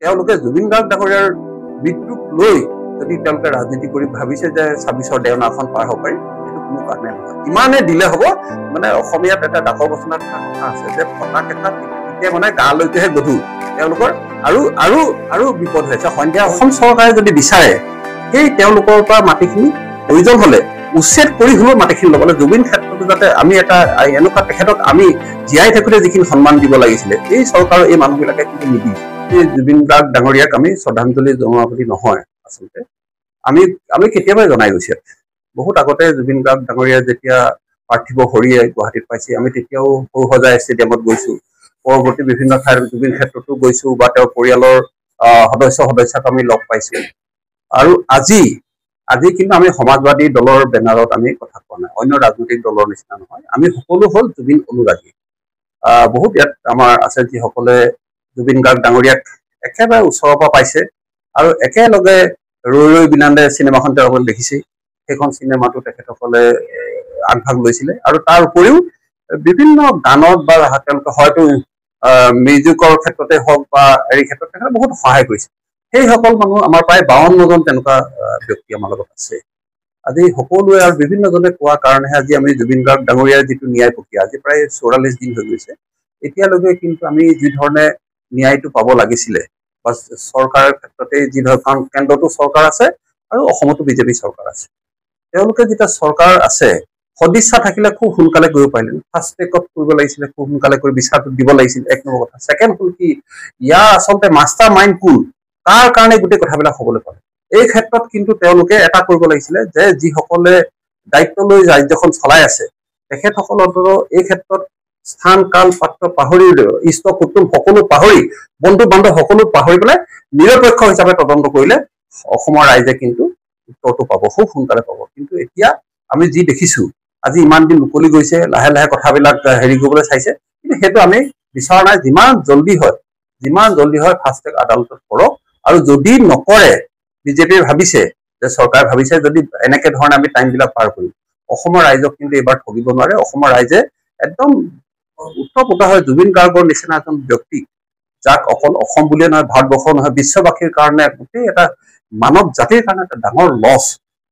তেওঁলোকে জুবিন গাৰ্গ ডাঙৰীয়াৰ মৃত্যুক লৈ যদি তেওঁলোকে ৰাজনীতি কৰি ভাবিছে যে ২৬ৰ দেওনাখন পাৰ হ'ব পাৰি, সেইটো কোনো কাৰণে নহয়। ইমানে দিলে হ'ব, মানে অসমীয়াত এটা ডাকৰ বচনত কথা আছে যে ফটা কেঁচা তেতিয়া মানে গালৈকেহে গধুৰ। তেওঁলোকৰ আৰু আৰু আৰু বিপদ হৈছে। সন্ধিয়া অসম চৰকাৰে যদি বিচাৰে সেই তেওঁলোকৰ পৰা মাটিখিনি প্ৰয়োজন হলে উচ্ছেদ কৰি হলেও মাটিখিনি ল'বলৈ, জুবিন ক্ষেত্ৰতো যাতে আমি এটা এনেকুৱা তেখেতক আমি জীয়াই থাকোঁতে যিখিনি সন্মান দিব লাগিছিলে, এই চৰকাৰৰ এই মানুহবিলাকে কিন্তু নিদিয়ে। এই জুবিন গাৰ্গ ডাঙৰীয়াক আমি শ্ৰদ্ধাঞ্জলি জনোৱা বুলি নহয়, আচলতে আমি কেতিয়াবাই জনাই গৈছে। বহুত আগতে জুবিন গাৰ্গ ডাঙৰীয়া যেতিয়া পাৰ্থিৱ শৰীৰে গুৱাহাটীত পাইছে, আমি তেতিয়াও সৰু-সজাই ষ্টেডিয়ামত গৈছো। পৰৱৰ্তী বিভিন্ন ঠাইত জুবিন ক্ষেত্ৰতো গৈছো বা তেওঁৰ পৰিয়ালৰ সদস্যক আমি লগ পাইছো। আৰু আজি কিন্তু আমি সমাজবাদী দলৰ বেনাৰত আমি কথা কোৱা নাই, অন্য ৰাজনৈতিক দলৰ নিচিনা নহয়। আমি সকলো হ'ল জুবিন অনুৰাগী। বহুত ইয়াত আমাৰ আছে যিসকলে জুবিন গাৰ্গ ডাঙৰীয়াক একেবাৰে ওচৰৰ পৰা পাইছে আৰু একেলগে ৰৈ ৰৈ বিনালে চিনেমাখন তেওঁলোকে দেখিছে। সেইখন চিনেমাটো তেখেতসকলে আগভাগ লৈছিলে আৰু তাৰ উপৰিও বিভিন্ন গানত বা তেওঁলোকে হয়তো মিউজিকৰ ক্ষেত্ৰতে হওক বা হেৰি ক্ষেত্ৰত তেখেতে বহুত সহায় কৰিছে। সেইসকল মানুহ আমাৰ প্ৰায় ৫২জন তেনেকুৱা ব্যক্তি আমাৰ লগত আছে। আজি সকলোৱে আৰু বিভিন্নজনে কোৱা কাৰণেহে আজি আমি জুবিন গাৰ্গ ডাঙৰীয়াৰ যিটো ন্যায় প্ৰক্ৰিয়া, আজি প্ৰায় ৪৪ দিন হৈ গৈছে, এতিয়ালৈকে কিন্তু আমি যি ধৰণে ন্যায়টো পাব লাগিছিলে বা চৰকাৰৰ ক্ষেত্ৰতে যি ধৰক, কাৰণ কেন্দ্ৰতো চৰকাৰ আছে আৰু অসমতো বিজেপি চৰকাৰ আছে। তেওঁলোকে যেতিয়া চৰকাৰ আছে, সদিচ্ছা থাকিলে খুব সোনকালে কৰিব পাৰিলে। ফাৰ্ষ্ট ট্ৰেকত কৰিব লাগিছিলে, খুব সোনকালে কৰি বিচাৰটো দিব লাগিছিল, এক নম্বৰ কথা। ছেকেণ্ড হ'ল কি, ইয়াৰ আচলতে মাষ্টাৰ মাইণ্ড কোন, কাৰ কাৰণে গোটেই কথাবিলাক হ'বলৈ পালে। এই ক্ষেত্ৰত কিন্তু তেওঁলোকে এটা কৰিব লাগিছিলে যে যিসকলে দায়িত্ব লৈ ৰাজ্যখন চলাই আছে, তেখেতসকলৰ এই ক্ষেত্ৰত স্থান কাল পাত্ৰ পাহৰি, ইষ্ট কুটুম সকলো পাহৰি, বন্ধু বান্ধৱ সকলো পাহৰি পেলাই নিৰপেক্ষ হিচাপে তদন্ত কৰিলে অসমৰ ৰাইজে কিন্তু উত্তৰটো পাব, খুব সোনকালে পাব। কিন্তু এতিয়া আমি যি দেখিছো, আজি ইমান দিন উকলি গৈছে, লাহে লাহে কথাবিলাক হেৰি কৰিবলৈ চাইছে, কিন্তু সেইটো আমি বিচৰা নাই। যিমান জল্দি হয় ফাৰ্ষ্ট ট্ৰেক আদালতত কৰক। আৰু যদি নকৰে, বিজেপিয়ে ভাবিছে যে চৰকাৰে ভাবিছে যদি এনেকে ধৰণে আমি টাইমবিলাক পাৰ কৰিম, অসমৰ ৰাইজক কিন্তু এইবাৰ ঠগিব নোৱাৰে। অসমৰ ৰাইজে একদম উত্তৰ হয় জুবিন গাৰ্গৰ নিচিনা এজন ব্যক্তি, যাক অকল অসম বুলিয়ে নহয়, ভাৰতবৰ্ষৰ নহয়, বিশ্ববাসীৰ কাৰণে গোটেই এটা মানৱ জাতিৰ কাৰণে এটা ডাঙৰ লছ,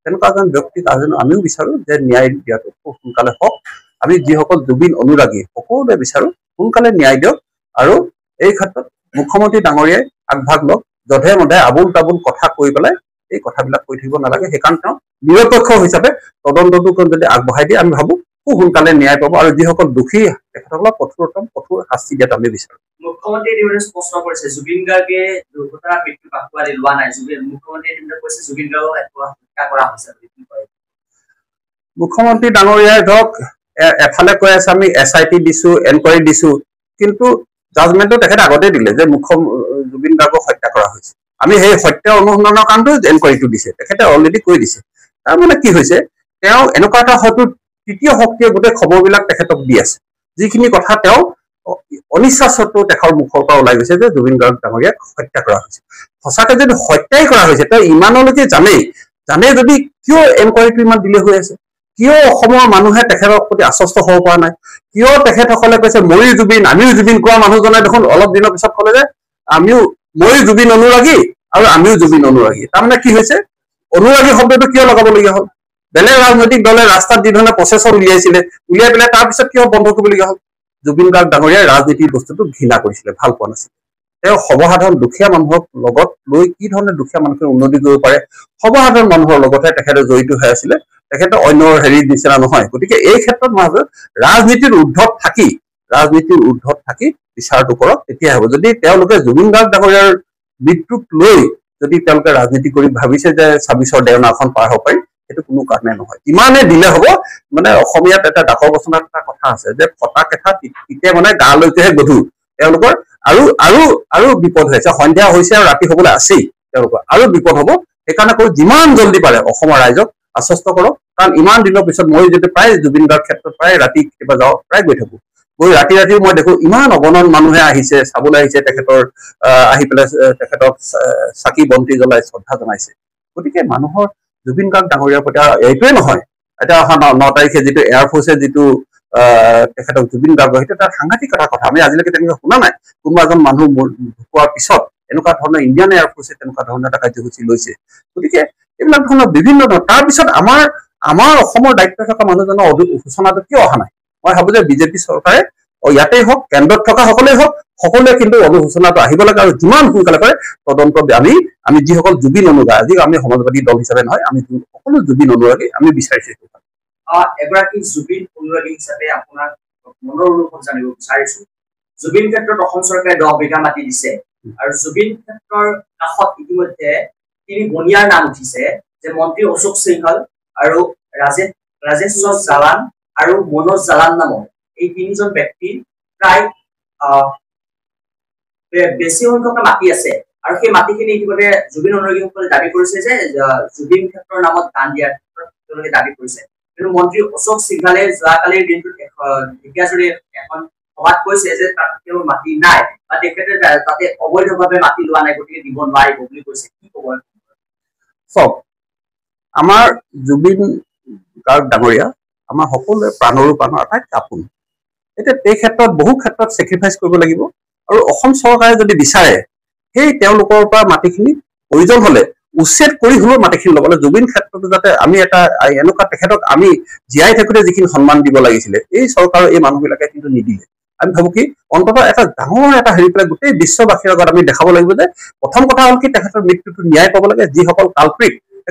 তেনেকুৱা এজন ব্যক্তিক আমিও বিচাৰো যে ন্যায় দিয়াটো খুব সোনকালে হওক। আমি যিসকল জুবিন অনুৰাগী সকলোৱে বিচাৰো সোনকালে ন্যায় দিয়ক। আৰু এই ক্ষেত্ৰত মুখ্যমন্ত্ৰী ডাঙৰীয়াই আগভাগ লওক। যধে মধে আবুল তাবুল কথা কৈ পেলাই এই কথাবিলাক কৈ থাকিব নালাগে। সেইকাৰণে তেওঁ নিৰপেক্ষ হিচাপে তদন্তটো যদি আগবঢ়াই দিয়ে, আমি ভাবো খুব সোনকালে ন্যায় পাব। আৰু যিসকল দোষী তেখেতসকলক কঠোৰ শাস্তি দিয়াটো আমি বিচাৰো। মুখ্যমন্ত্ৰীয়ে স্পষ্ট কৰিছে জুবিন গাৰ্গে দুৰ্ঘটনাত মৃত্যু আঁকোৱালি লোৱা নাই। মুখ্যমন্ত্ৰীয়ে কৈছে জুবিন গাৰ্গক হত্যা কৰা হৈছে। মুখ্যমন্ত্ৰী ডাঙৰীয়াই ধৰক এফালে কৈ আছে আমি SIT দিছো, এনকুৱাৰী দিছো, কিন্তু জাজমেণ্টটো তেখেতে আগতেই দিলে যে জুবিন গাৰ্গক হত্যা কৰা হৈছে। আমি সেই সত্য অনুসন্ধানৰ কাৰণটো এনকুৱাৰীটো দিছে, তেখেতে অলৰেডি কৈ দিছে। তাৰমানে কি হৈছে, তেওঁ এনেকুৱা এটা হয়তো তৃতীয় শক্তিয়ে গোটেই খবৰবিলাক তেখেতক দি আছে, যিখিনি কথা তেওঁ অনিচ্ছা স্বত্বেও তেখেতৰ মুখৰ পৰা ওলাই গৈছে যে জুবিন গাৰ্গ ডাঙৰীয়াক হত্যা কৰা হৈছে। সঁচাকে যদি হত্যাই কৰা হৈছে, তেওঁ ইমানলৈকে জানেই যদি কিয় এনকুৱাৰীটো ইমান দিলে হৈ আছে, কিয় অসমৰ মানুহে তেখেতৰ প্ৰতি আশ্বস্ত হ'ব পৰা নাই, কিয় তেখেতসকলে কৈছে মৰি জুবিন আমিও জুবিন, কোৱা মানুহজনে দেখোন অলপ দিনৰ পিছত ক'লে যে আমিও মৰি জুবিন অনুৰাগী আৰু আমিও জুবিন অনুৰাগী। তাৰমানে কি হৈছে, অনুৰাগী শব্দটো কিয় লগাবলগীয়া হ'ল? বেলেগ ৰাজনৈতিক দলে ৰাস্তাত যি ধৰণে প্ৰচেছৰ উলিয়াই পেলাই তাৰপিছত কিয় বন্ধ কৰিবলগীয়া হ'ল? জুবিন গাৰ্গ ডাঙৰীয়াই ৰাজনীতিৰ বস্তুটো ঘৃণা কৰিছিলে, ভাল পোৱা নাছিল। তেওঁ সৰ্বসাধাৰণ দুখীয়া মানুহক লগত লৈ কি ধৰণে দুখীয়া মানুহখিনি উন্নতি কৰিব পাৰে, সৰ্বসাধাৰণ মানুহৰ লগতে তেখেতে জড়িত হৈ আছিলে। তেখেতে অন্য হেৰিৰ নিচিনা নহয়। গতিকে এই ক্ষেত্ৰত মই ৰাজনীতিৰ ঊৰ্ধত থাকি বিচাৰটো কৰক, তেতিয়াহে হ'ব। যদি তেওঁলোকে জুবিন গাৰ্গ ডাঙৰীয়াৰ মৃত্যুক লৈ যদি তেওঁলোকে ৰাজনীতি কৰি ভাবিছে যে ২৬ৰ দেওনাখন পাৰ হ'ব পাৰি, সেইটো কোনো কাৰণে নহয়। ইমানে দিলে হ'ব, মানে অসমীয়াত এটা ডাকৰ বচনত এটা কথা আছে যে ফটা কেঁচা তেতিয়া মানে গালৈকেহে গধুৰ। তেওঁলোকৰ আৰু বিপদ হৈছে, সন্ধিয়া হৈছে আৰু ৰাতি হ'বলৈ আছেই, তেওঁলোকৰ আৰু বিপদ হ'ব। সেইকাৰণে কওঁ যিমান জল্দি পাৰে অসমৰ ৰাইজক আশ্বস্ত কৰক। কাৰণ ইমান দিনৰ পিছত মই যদি প্ৰায় জুবিন গাৰ্গ ক্ষেত্ৰত প্ৰায় ৰাতি কেতিয়াবা যাওঁ, প্ৰায় গৈ থাকো, গৈ ৰাতিও মই দেখো ইমান অগণন মানুহে আহিছে, চাবলৈ আহিছে, তেখেতৰ আহি পেলাই তেখেতক চাকি বন্তি জ্বলাই শ্ৰদ্ধা জনাইছে। গতিকে মানুহৰ জুবিন গাৰ্গ ডাঙৰীয়াৰ প্ৰতি এইটোৱে নহয়, এতিয়া অহা ৯ তাৰিখে যিটো এয়াৰফৰ্চে যিটো তেখেতক জুবিন গাৰ্গ, সেইটো এটা সাংঘাতিক কথা। আমি আজিলৈকে তেনেকৈ শুনা নাই কোনোবা এজন মানুহ ঢুকোৱাৰ পিছত এনেকুৱা ধৰণৰ ইণ্ডিয়ান এয়াৰফৰ্চে তেনেকুৱা ধৰণৰ এটা কাৰ্যসূচী লৈছে গতিকে এইবিলাক ধৰণৰ বিভিন্ন ধৰণৰ তাৰপিছত আমাৰ অসমৰ দায়িত্ব থকা মানুহজনৰ সূচনাটো কিয় অহা নাই মই ভাবো যে বিজেপি চৰকাৰে ইয়াতেই হওক কেন্দ্ৰত থকা সকলোৱে হওক সকলোৱে কিন্তু অনুসূচনাটো আহিব লাগে আৰু যিমান সোনকালে পাৰে তদন্ত আমি যিসকল জুবিন অনুৰাগী আজি আমি সমাজবাদী দল হিচাপে নহয় আমি সকলো জুবিন অনুৰাগী আমি বিচাৰিছো এগৰাকী জুবিন অনুৰাগী হিচাপে আপোনাৰ মনৰ অনুভৱ জানিব বিচাৰিছো জুবিন ক্ষেত্ৰত অসম চৰকাৰে 10 বিঘা মাটি দিছে আৰু জুবিন ক্ষেত্ৰৰ কাষত ইতিমধ্যে তিনি বনিয়াৰ নাম উঠিছে যে মন্ত্ৰী অশোক সিংহল আৰু ৰাজেশ্বৰ জালান আৰু মনোজ জালান নামৰ এই তিনিজন ব্যক্তি প্ৰায় বেছি সংখ্যক মাটি আছে আৰু সেই মাটিখিনি ইতিমধ্যে জুবিন অনুৰাগীসকলে দাবী কৰিছে যে জুবিন ক্ষেত্ৰৰ নামত দান দিয়াৰ ক্ষেত্ৰত তেওঁলোকে দাবী কৰিছে কিন্তু মন্ত্ৰী অশোক সিংহালে যোৱাকালিৰ দিনটোত ঢেকীয়াজুৰি এখন সভাত কৈছে যে তাত তেওঁৰ মাটি নাই বা তেখেতে তাতে অবৈধভাৱে মাটি লোৱা নাই গতিকে দিব নোৱাৰিব বুলি কৈছে কি ক'ব চব আমাৰ জুবিন গাৰ্গ ডাঙৰীয়া আমাৰ সকলোৱে প্ৰাণৰো প্ৰাণ আটাইতকৈ আপোন এতিয়া এই ক্ষেত্ৰত বহু ক্ষেত্ৰত চেক্ৰিফাইচ কৰিব লাগিব আৰু অসম চৰকাৰে যদি বিচাৰে সেই তেওঁলোকৰ পৰা মাটিখিনি প্ৰয়োজন হলে উচ্ছেদ কৰি হলেও মাটিখিনি ল'ব লাগে জুবিন ক্ষেত্ৰতো যাতে আমি এটা এনেকুৱা তেখেতক আমি জীয়াই থাকোঁতে যিখিনি সন্মান দিব লাগিছিলে এই চৰকাৰৰ এই মানুহবিলাকে কিন্তু নিদিলে আমি ভাবো কি অন্ততঃ এটা ডাঙৰ এটা হেৰি পেলাই গোটেই বিশ্ববাসীৰ আগত আমি দেখাব লাগিব যে প্ৰথম কথা হ'ল কি তেখেতৰ মৃত্যুটো ন্যায় পাব লাগে যিসকল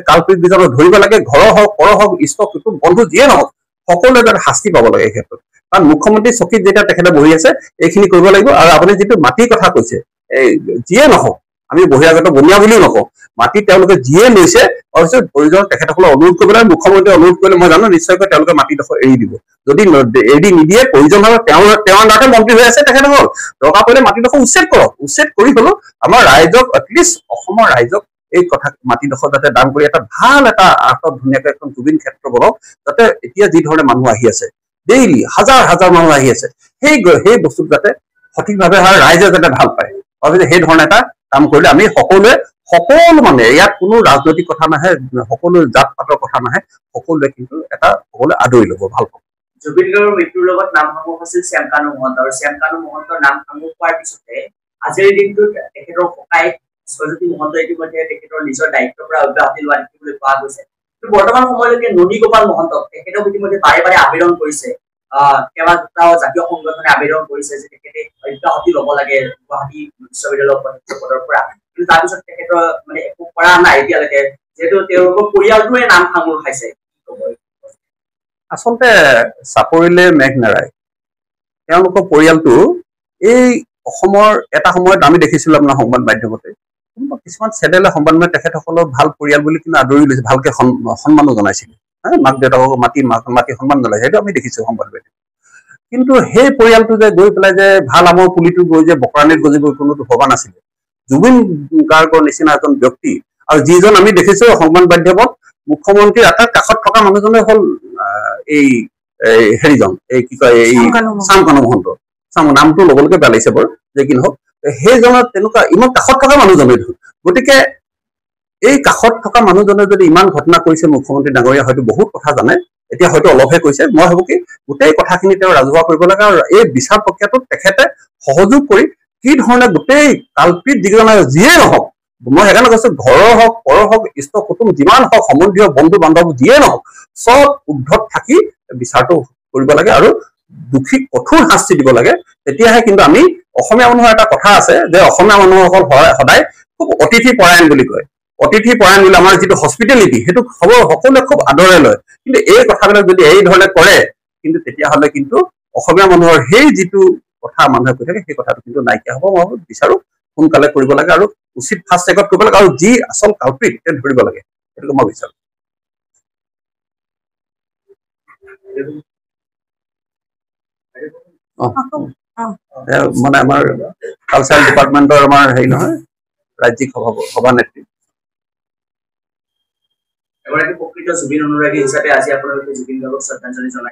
কালপ্ৰিত বিজয়ক ধৰিব লাগে ঘৰৰ হওক পৰ হওক ইষ্ট কুটুম বন্ধু যিয়ে নহওক সকলোৱে যাতে শাস্তি পাব লাগে এই ক্ষেত্ৰত কাৰণ মুখ্যমন্ত্ৰী চকীত যেতিয়া তেখেতে বহি আছে এইখিনি কৰিব লাগিব আৰু আপুনি যিটো মাটিৰ কথা কৈছে এই যিয়ে নহওক আমি বহিৰাগত বনিয়া বুলিও নকওঁ মাটি তেওঁলোকে যিয়ে লৈছে অৱশ্যে প্ৰয়োজন তেখেতসকলক অনুৰোধ কৰিব লাগে মুখ্যমন্ত্ৰীয়ে অনুৰোধ কৰিলে মই জানো নিশ্চয়কৈ তেওঁলোকে মাটিডোখৰ এৰি দিব যদি এৰি নিদিয়ে প্ৰয়োজন হয় তেওঁৰ আণ্ডাৰতে মন্ত্ৰী হৈ আছে তেখেতসকল দৰকাৰ পৰিলে মাটিডোখৰ উচ্ছেদ কৰক উচ্ছেদ কৰি হলেও আমাৰ ৰাইজক এটলিষ্ট অসমৰ ৰাইজক এই কথা মাটিডোখৰ যাতে দান কৰি এটা ভাল এটা আৰ্টত ধুনীয়াকৈ এখন জুবিন ক্ষেত্ৰ বনক যাতে এতিয়া যি ধৰণে মানুহ আহি আছে ডেইলি হাজাৰ হাজাৰ মানুহ আহি আছে সেই বস্তুত যাতে সঠিকভাৱে হয় ৰাইজে যাতে ভাল পায় আৰু সেই ধৰণে এটা কাম কৰিলে আমি সকলো মানে ইয়াত কোনো ৰাজনৈতিক কথা নাহে সকলো জাত পাতৰ কথা নাহে সকলোৱে কিন্তু এটা সকলোৱে আদৰি ল'ব ভাল পাব জুবিন গাৰ্গৰ মৃত্যুৰ লগত নাম সামোৰ হৈছিল শ্যামকানু মহন্ত আৰু শ্যামকানু মহন্তৰ নাম সামোৰ পোৱাৰ পিছতে আজিৰ দিনটোত তেখেতৰ ককাই স্বৰূপী মহন্ত ইতিমধ্যে তেখেতৰ নিজৰ দায়িত্বৰ পৰা অব্যাহতি লোৱা দেখিবলৈ পোৱা গৈছে বৰ্তমান সময়লৈকে ননী গোপাল মহন্তক তেখেতক ইতিমধ্যে বাৰে বাৰে আবেদন কৰিছে কেইবাটাও জাতীয় সংগঠনে আবেদন কৰিছে যে তেখেতে অব্যাহতি ল'ব লাগে গুৱাহাটী বিশ্ববিদ্যালয়ৰ পদৰ পৰা কিন্তু তাৰপিছত তেখেতৰ মানে একো কৰা নাই এতিয়ালৈকে যিহেতু তেওঁলোকৰ পৰিয়ালটোৱে নাম সামোৰ খাইছে আচলতে চাপৰিলে মেঘ নাৰায় তেওঁলোকৰ পৰিয়ালটো এই অসমৰ এটা সময়ত আমি দেখিছিলো আপোনাৰ সংবাদ মাধ্যমতে কিছুমান চেনেলে সংবাদ মাধ্যমে তেখেতসকলক ভাল পৰিয়াল বুলি কিন্তু আদৰি লৈছে ভালকে সন্মানো জনাইছিলে মাক দেউতাকক মাতি সন্মান জনাইছে সেইটো আমি দেখিছো সংবাদ মাধ্যমত কিন্তু সেই পৰিয়ালটো যে গৈ পেলাই যে ভাল আমৰ পুলিটো গৈ যে বকৰাণীত গজিব কোনোটো ভবা নাছিলে জুবিন গাৰ্গৰ নিচিনা এজন ব্যক্তি আৰু যিজন আমি দেখিছো সংবাদ মাধ্যমত মুখ্যমন্ত্ৰীৰ আটাইতকৈ কাষত থকা মানুহজনে হ'ল এই হেৰিজন এই কি কয় এই শ্যামকানু মহন্ত নামটো ল'বলৈকে বেয়া লাগিছে বাৰু যে কি নহওক সেইজনৰ তেনেকুৱা ইমান কাষত থকা মানুহজনে গতিকে এই কাষত থকা মানুহজনে যদি ইমান ঘটনা কৰিছে মুখ্যমন্ত্ৰী ডাঙৰীয়া হয়তো বহুত কথা জানে এতিয়া হয়তো অলপহে কৈছে মই ভাবো কি গোটেই কথাখিনি তেওঁ ৰাজহুৱা কৰিব লাগে আৰু এই বিচাৰ প্ৰক্ৰিয়াটোত তেখেতে সহযোগ কৰি কি ধৰণে গোটেই কালপিত যিয়ে নহওক মই সেইকাৰণে কৈছো ঘৰৰ হওক পৰ হওক ইষ্ট কুটুম যিমান হওক সম্বন্ধীয় বন্ধু বান্ধৱ যিয়ে নহওক চব উদ্ধত থাকি বিচাৰটো কৰিব লাগে আৰু দুখীক কঠোৰ শাস্তি দিব লাগে তেতিয়াহে কিন্তু আমি অসমীয়া মানুহৰ এটা কথা আছে যে অসমীয়া মানুহসকল সদায় খুব অতিথি পৰায়ণ বুলি কয় অতিথি পৰায়ণ বুলি আমাৰ যিটো হস্পিটেলিটি সেইটো সকলোৱে খুব আদৰে লয় কিন্তু এই কথাবিলাক যদি এই ধৰণে কৰে কিন্তু তেতিয়াহ'লে কিন্তু অসমীয়া মানুহৰ সেই যিটো কথা মানুহে কৈ থাকে সেই কথাটো কিন্তু নাইকিয়া হ'ব মই বিচাৰো সোনকালে কৰিব লাগে আৰু উচিত ফাষ্ট ট্ৰেকত কৰিব লাগে আৰু যি আচল কালপিত তেওঁ ধৰিব লাগে সেইটো মই বিচাৰো মানে আমাৰ কালচাৰেল ডিপাৰ্টমেণ্টৰ আমাৰ হেৰি নহয় ৰাজ্যিক সভানেত্ৰী এগৰাকী প্ৰকৃত জুবিন অনুৰাগী হিচাপে আজি আপোনালোকে জুবিন গাৰ্গক শ্ৰদ্ধাঞ্জলি জনাই